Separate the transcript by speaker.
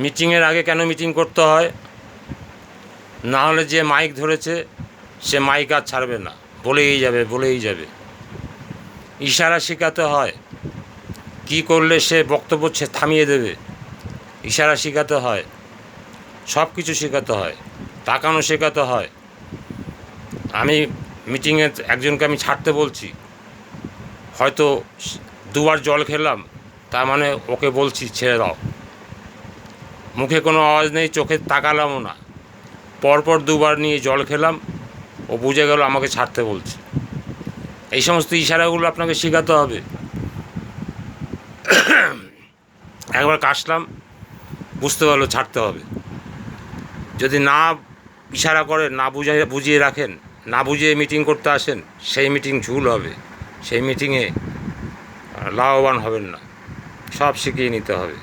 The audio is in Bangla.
Speaker 1: মিটিংয়ের আগে কেন মিটিং করতে হয়? না হলে যে মাইক ধরেছে সে মাইক আর ছাড়বে না, বলেই যাবে। ইশারা শেখাতে হয়, কি করলে সে বক্তব্য থামিয়ে দেবে, ইশারা শেখাতে হয়, সব কিছু শেখাতে হয়, তাকানো শেখাতে হয়। আমি মিটিংয়ে একজনকে আমি ছাড়তে বলছি, হয়তো দুবার জল খেলাম, তার মানে ওকে বলছি ছেড়ে দাও। মুখে কোনো আওয়াজ নেই, চোখে তাকালামও না, পরপর দুবার নিয়ে জল খেলাম, ও বুঝে গেল আমাকে ছাড়তে বলছে। এই সমস্ত ইশারাগুলো আপনাকে শেখাতে হবে। একবার কাশলাম, বুঝতে পারলো ছাড়তে হবে। যদি না ইশারা করেন, না বুঝিয়ে রাখেন, না বুঝিয়ে মিটিং করতে আসেন, সেই মিটিং ঝুল হবে, সেই মিটিংয়ে লাভবান হবেন না। সব শিখিয়ে নিতে হবে।